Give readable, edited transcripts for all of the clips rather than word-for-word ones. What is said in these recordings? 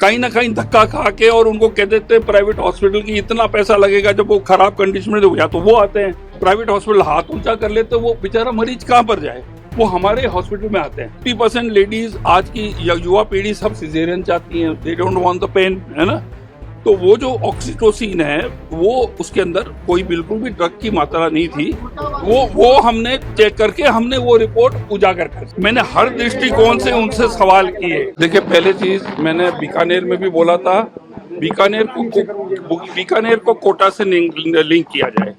कहीं ना कहीं धक्का खा के और उनको कह देते हैं प्राइवेट हॉस्पिटल की इतना पैसा लगेगा, जब वो खराब कंडीशन में या तो वो आते हैं प्राइवेट हॉस्पिटल हाथ ऊंचा कर लेते, वो बेचारा मरीज कहाँ पर जाए, वो हमारे हॉस्पिटल में आते हैं। 50% लेडीज आज की युवा पीढ़ी सब सिजेरियन चाहती हैं, they don't want the pain, है ना। तो वो जो ऑक्सीटोसिन है वो उसके अंदर कोई बिल्कुल भी ड्रग की मात्रा नहीं थी, वो हमने चेक करके हमने वो रिपोर्ट उजागर कर, मैंने हर दृष्टिकोण से उनसे सवाल किए। देखिए, पहले चीज मैंने बीकानेर में भी बोला था, बीकानेर को कोटा से लिंक किया जाए।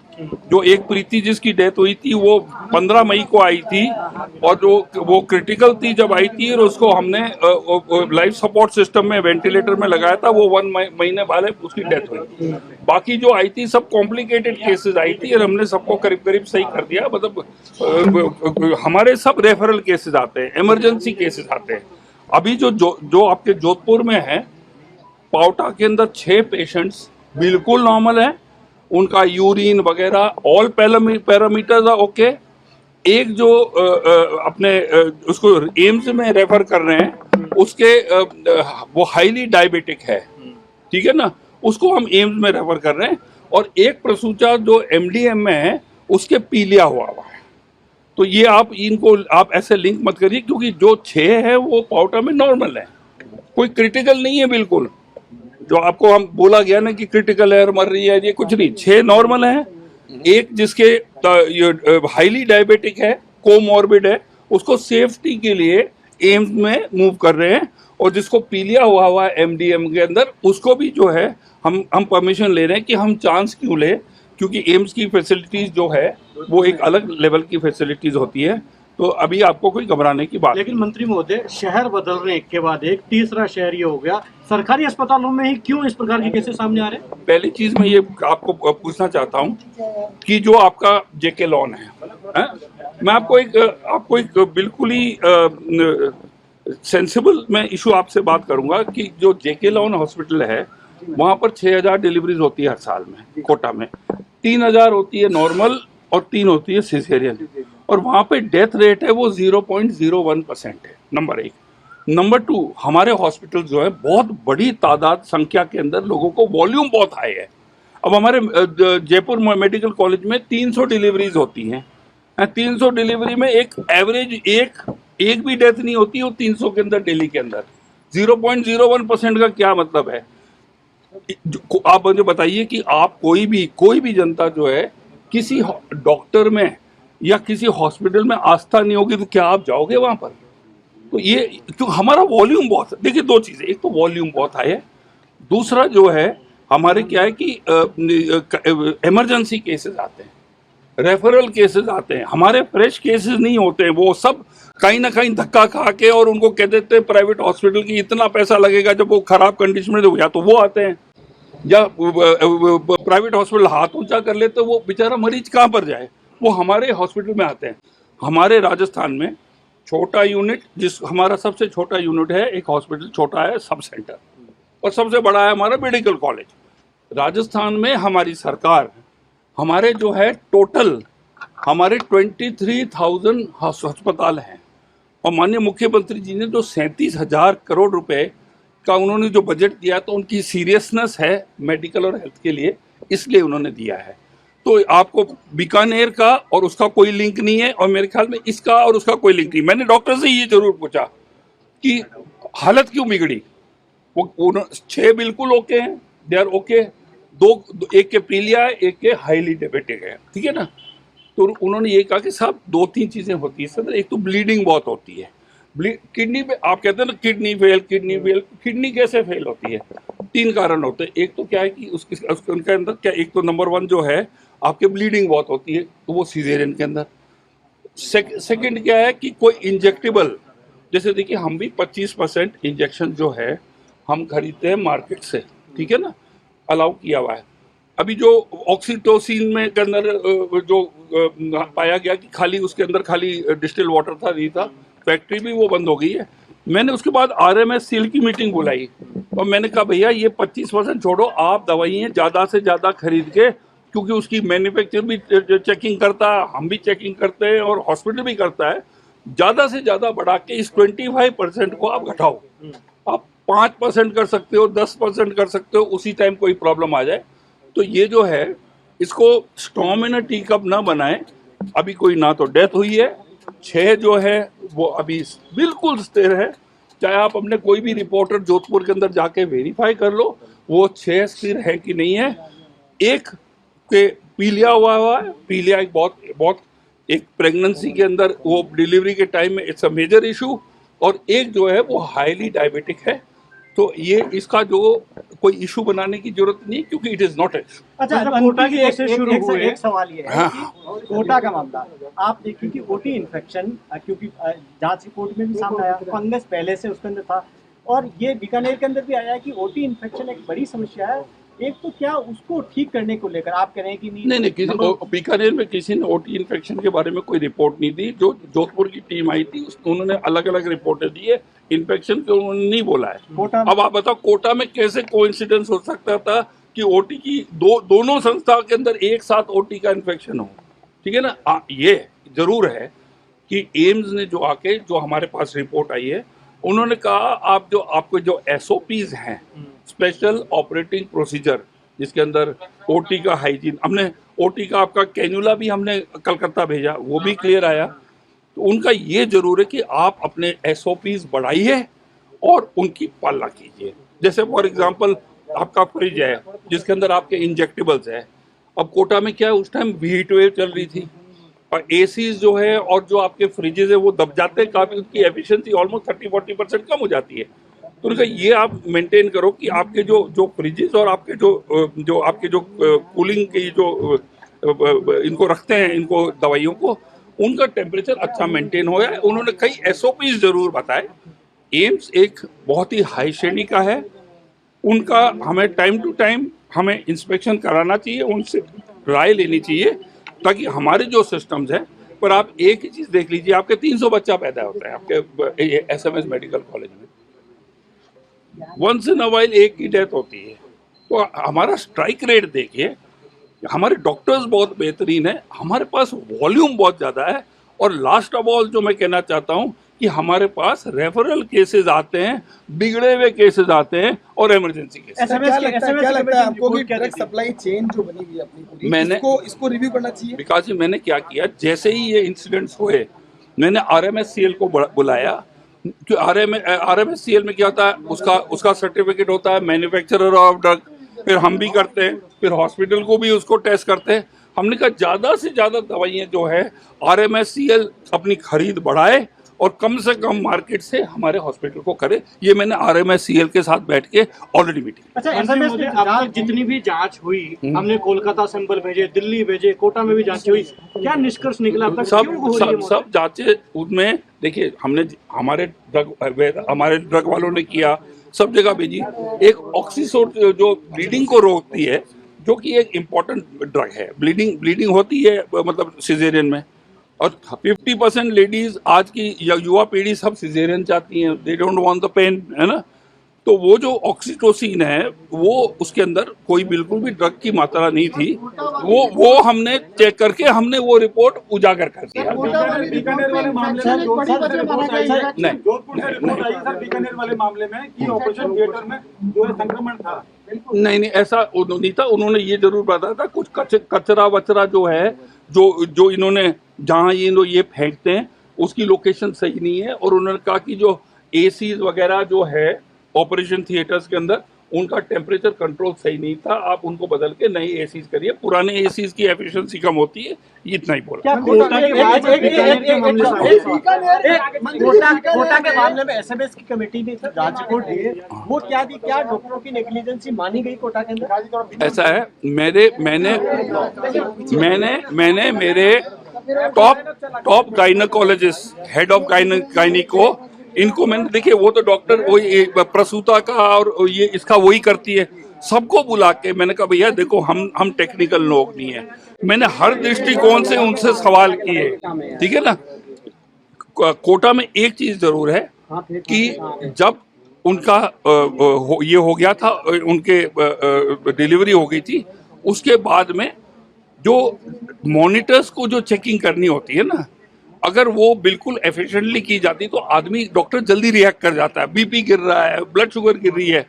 जो एक प्रीति जिसकी डेथ हुई थी वो 15 मई को आई थी, और जो वो क्रिटिकल थी जब आई थी, और उसको हमने लाइफ सपोर्ट सिस्टम में वेंटिलेटर में लगाया था, वो 1 महीने बाद उसकी डेथ हुई। बाकी जो आई थी सब कॉम्प्लिकेटेड केसेस आई थी, और हमने सबको करीब करीब सही कर दिया। मतलब हमारे सब रेफरल केसेस आते हैं, इमरजेंसी केसेस आते हैं। अभी जो आपके जोधपुर में है, पावटा के अंदर 6 पेशेंट्स बिल्कुल नॉर्मल है, उनका यूरिन वगैरह ऑल पैरामीटर्स आर ओके। एक जो अपने उसको एम्स में रेफर कर रहे हैं, उसके वो हाईली डायबिटिक है, ठीक है ना, उसको हम एम्स में रेफर कर रहे हैं। और एक प्रसूचा जो एमडीएम में है, उसके पीलिया हुआ है। तो ये आप ऐसे लिंक मत करिए, क्योंकि जो 6 है वो पावटा में नॉर्मल है, कोई क्रिटिकल नहीं है बिल्कुल। जो आपको हम बोला गया ना कि क्रिटिकल है, मर रही है, ये कुछ नहीं, 6 नॉर्मल है। एक जिसके हाईली डायबिटिक है, कोमॉर्बिड है, उसको सेफ्टी के लिए एम्स में मूव कर रहे हैं। और जिसको पीलिया हुआ है एमडीएम के अंदर, उसको भी जो है हम परमिशन ले रहे हैं कि हम चांस क्यों ले, क्योंकि एम्स की फैसिलिटीज जो है वो एक अलग लेवल की फैसिलिटीज होती है। तो अभी आपको कोई घबराने की बात। लेकिन मंत्री महोदय, शहर बदलने के बाद एक तीसरा शहर ये हो गया, सरकारी अस्पतालों में ही क्यों इस प्रकार के केसेस सामने आ रहे हैं? पहली चीज मैं ये आपको पूछना चाहता हूँ कि जो आपका जेके लॉन है, मैं आपको एक बिल्कुल ही सेंसिबल मैं इशू आपसे बात करूंगा कि जो जेके लॉन हॉस्पिटल है, वहां पर 6000 डिलीवरीज होती है हर साल में। कोटा में 3000 होती है नॉर्मल और 3 होती है सिजेरियन, और वहां पे डेथ रेट है वो 0.01% है, नंबर 1। नंबर 2, हमारे हॉस्पिटल जो है बहुत बड़ी तादाद संख्या के अंदर लोगों को वॉल्यूम बहुत हाई है। अब हमारे जयपुर मेडिकल कॉलेज में 300 डिलीवरीज होती हैं, 300 डिलीवरी में एक एवरेज एक भी डेथ नहीं होती, वो 300 के अंदर डेली के अंदर 0.01% का क्या मतलब है? आप मुझे बताइए कि आप कोई भी जनता जो है किसी डॉक्टर में या किसी हॉस्पिटल में आस्था नहीं होगी तो क्या आप जाओगे वहां पर? तो ये क्योंकि हमारा वॉल्यूम बहुत है। देखिए, 2 चीजें, एक तो वॉल्यूम बहुत हाई है, दूसरा जो है हमारे क्या है कि इमरजेंसी केसेस आते हैं, रेफरल केसेस आते हैं, हमारे फ्रेश केसेस नहीं होते हैं। वो सब कहीं ना कहीं धक्का खा के और उनको कह देते हैं प्राइवेट हॉस्पिटल की इतना पैसा लगेगा, जब वो खराब कंडीशन में या तो वो आते हैं, या प्राइवेट हॉस्पिटल हाथ ऊंचा कर लेते, वो बेचारा मरीज कहाँ पर जाए, वो हमारे हॉस्पिटल में आते हैं। हमारे राजस्थान में छोटा यूनिट, हमारा सबसे छोटा यूनिट है, एक हॉस्पिटल छोटा है सब सेंटर, और सबसे बड़ा है हमारा मेडिकल कॉलेज। राजस्थान में हमारी सरकार हमारे जो है टोटल हमारे 23,000 अस्पताल हैं, और माननीय मुख्यमंत्री जी ने जो 37,000 करोड़ रुपए का उन्होंने जो बजट दिया, तो उनकी सीरियसनेस है मेडिकल और हेल्थ के लिए, इसलिए उन्होंने दिया है। तो आपको बीकानेर का और उसका कोई लिंक नहीं है, और मेरे ख्याल में इसका और उसका कोई लिंक नहीं। मैंने डॉक्टर से ये जरूर पूछा कि हालत क्यों बिगड़ी, वो 6 बिल्कुल ओके हैं, दे आर ओके, एक के पीलिया है, एक के हाईली डायबिटिक है, ठीक है ना। तो उन्होंने ये कहा कि साहब 2-3 चीजें होती है सर, एक तो ब्लीडिंग बहुत होती है, किडनी पे आप कहते हैं ना किडनी फेल, किडनी कैसे फेल होती है? 3 कारण होते हैं। एक तो क्या है कि उनके अंदर क्या, एक तो नंबर 1 जो है आपके ब्लीडिंग बहुत होती है, तो वो सीजेरियन के अंदर। सेकंड क्या है कि कोई इंजेक्टेबल, जैसे देखिए हम भी 25% इंजेक्शन जो है हम खरीदते हैं मार्केट से, ठीक है ना, अलाउ किया हुआ है। अभी जो ऑक्सीटोसिन में के अंदर जो पाया गया कि खाली उसके अंदर खाली डिस्टिल वाटर था, नहीं था, फैक्ट्री भी वो बंद हो गई है। मैंने उसके बाद आरएमएस सील की मीटिंग बुलाई, और मैंने कहा भैया ये 25% छोड़ो, आप दवाइयाँ ज़्यादा से ज़्यादा खरीद के, क्योंकि उसकी मैन्युफैक्चर भी चेकिंग करता है, हम भी चेकिंग करते हैं, और हॉस्पिटल भी करता है, ज़्यादा से ज़्यादा बढ़ा के इस 25% को आप घटाओ। आप 5% कर सकते हो, 10% कर सकते हो, उसी टाइम कोई प्रॉब्लम आ जाए। तो ये जो है इसको स्टॉर्म इन अ टी कप ना बनाए। अभी कोई ना तो डेथ हुई है, 6 जो है वो अभी बिल्कुल स्थिर है। चाहे आप अपने कोई भी रिपोर्टर जोधपुर के अंदर जाके वेरीफाई कर लो वो 6 स्थिर है कि नहीं है। एक के पीलिया हुआ है, पीलिया एक बहुत बहुत एक प्रेगनेंसी के अंदर वो डिलीवरी के टाइम में इट्स अ मेजर इशू, और एक जो है वो हाईली डायबिटिक है। तो ये इसका जो कोई इशू बनाने की जरूरत नहीं क्योंकि इट इज नॉट ए। अच्छा, मतलब कोटा उनकी की केसेस शुरू हुए एक सवाल ये है हाँ, कि कोटा का मामला आप देखिए कि ओटी इन्फेक्शन, क्योंकि जांच रिपोर्ट में भी सामने आया, फंगस पहले से उसके अंदर था, और ये बीकानेर के अंदर भी आया है कि ओटी इन्फेक्शन एक बड़ी समस्या है। एक तो क्या उसको ठीक करने को लेकर आप कह रहे हैं कि नहीं किसी बीकानेर में किसी ने ओटी इन्फेक्शन के बारे में कोई रिपोर्ट नहीं दी। जो जोधपुर की टीम आई थी उन्होंने अलग अलग रिपोर्टें दी है, इन्फेक्शन के उन्होंने नहीं बोला है। अब आप बताओ कोटा में कैसे कोइंसिडेंस हो सकता था कि ओटी की दोनों संस्था के अंदर एक साथ ओटी का इन्फेक्शन हो, ठीक है ना। ये जरूर है कि एम्स ने जो आके जो हमारे पास रिपोर्ट आई है उन्होंने कहा आप जो आपको जो एसओपीज हैं, स्पेशल ऑपरेटिंग प्रोसीजर, जिसके अंदर ओटी का हाइजीन, हमने ओटी का आपका कैन्यूला भी हमने कलकत्ता भेजा, वो भी क्लियर आया। तो उनका ये जरूर है कि आप अपने एसओपीज बढ़ाइए और उनकी पालना कीजिए। जैसे फॉर एग्जांपल आपका फ्रिज है जिसके अंदर आपके इंजेक्टेबल्स है। अब कोटा में क्या है, उस टाइम हीट वेव चल रही थी और एसीज जो है और जो आपके फ्रिजेज है वो दब जाते हैं, काफी उनकी एफिशिएंसी ऑलमोस्ट 30-40% कम हो जाती है। तो उनका ये आप मेंटेन करो कि आपके जो फ्रिजेज और आपके जो आपके जो कूलिंग की जो इनको रखते हैं, इनको दवाइयों को, उनका टेम्परेचर अच्छा मेंटेन हो जाए। उन्होंने कई एसओपीज जरूर बताए। एम्स एक बहुत ही हाई श्रेणी का है, उनका हमें टाइम टू टाइम हमें इंस्पेक्शन कराना चाहिए, उनसे राय लेनी चाहिए ताकि हमारे जो सिस्टम्स हैं। पर आप एक ही चीज देख लीजिए, आपके 300 बच्चा पैदा होता है आपके एसएमएस मेडिकल कॉलेज में, वंस इन अ वाइल एक की डेथ होती है। तो हमारा स्ट्राइक रेट देखिए, हमारे डॉक्टर्स बहुत बेहतरीन है, हमारे पास वॉल्यूम बहुत ज्यादा है, और लास्ट ऑफ ऑल जो मैं कहना चाहता हूं कि हमारे पास रेफरल केसेस आते हैं, बिगड़े हुए केसेस आते हैं और इमरजेंसी केसेस। क्या लगता है आपको कि ड्रग सप्लाई चेन जो बनी हुई है अपनी पूरी, मैंने इसको रिव्यू करना चाहिए? विकास जी, मैंने क्या किया, जैसे ही ये इंसिडेंट्स हुए मैंने आरएमएससीएल को बुलाया। कि आरएमएससीएल में क्या होता है, उसका सर्टिफिकेट होता है मैन्युफैक्चरर ऑफ ड्रग, फिर हम भी करते हैं, फिर हॉस्पिटल को भी उसको टेस्ट करते हैं। हमने कहा ज़्यादा से ज़्यादा दवाइयाँ जो है आरएमएससीएल अपनी खरीद बढ़ाए और कम से कम मार्केट से हमारे हॉस्पिटल को करे। ये मैंने आरएमएससीएल के साथ बैठ के ऑलरेडी मीटिंग। अच्छा, एसएमएस में अब तक जितनी भी जांच हुई, हमने कोलकाता सैंपल भेजे, दिल्ली भेजे, कोटा में भी जांच हुई, क्या निष्कर्ष निकला अब तक? सब जांचें उनमें देखिए, हमने हमारे ड्रग वालों ने किया, सब जगह भेजी। एक ऑक्सीसोड जो ब्लीडिंग को रोकती है, जो कि एक इम्पॉर्टेंट ड्रग है, ब्लीडिंग होती है मतलब सिजेरियन में, और 50% लेडीज आज की युवा पीढ़ी सब सिजेरियन चाहती हैं, they don't want the pain, है ना। तो वो जो ऑक्सीटोसिन है वो उसके अंदर कोई बिल्कुल भी ड्रग की मात्रा नहीं थी। वो हमने चेक करके हमने वो रिपोर्ट उजागर कर दिया। बीकानेर वाले मामले में बीकानेर वाले मामले में कि ऑपरेशन थिएटर में जो है संक्रमण था। नहीं ऐसा नहीं था। उन्होंने ये जरूर बताया था कुछ कचरा वचरा जो है जो इन्होंने जहाँ ये फेंकते हैं उसकी लोकेशन सही नहीं है, और उन्होंने कहा कि जो एसीज वगैरह जो है ऑपरेशन थिएटर्स के अंदर उनका टेम्परेचर कंट्रोल सही नहीं था, आप उनको बदल के नई एसीज करिए, पुराने एसीज की एफिशिएंसी कम होती है। इतना ही बोला। कोटा के मामले में एसएमएस की कमेटी ने जांच रिपोर्ट दी है, वो क्या दी, क्या डॉक्टरों की नेग्लिजेंसी मानी गई कोटा के अंदर? ऐसा है, मैंने मेरे टॉप गायनेकोलॉजिस्ट, हेड ऑफ गायनिको, इनको मैंने देखिए, वो तो डॉक्टर वही प्रसूता का और ये इसका वही करती है, सबको बुला के मैंने कहा भैया देखो हम टेक्निकल लोग नहीं है, मैंने हर दृष्टिकोण से उनसे सवाल किए, ठीक है ना। कोटा में एक चीज जरूर है कि जब उनका ये हो गया था, उनके डिलीवरी हो गई थी, उसके बाद में जो मॉनिटर्स को जो चेकिंग करनी होती है ना, अगर वो बिल्कुल एफिशिएंटली की जाती तो आदमी डॉक्टर जल्दी रिएक्ट कर जाता है। बीपी गिर रहा है, ब्लड शुगर गिर रही है,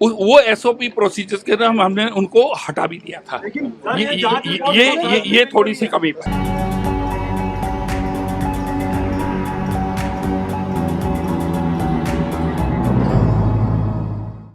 वो एसओपी प्रोसीजर्स के नाम हमने उनको हटा भी दिया था। लेकिन ये थोड़ी सी कमी है।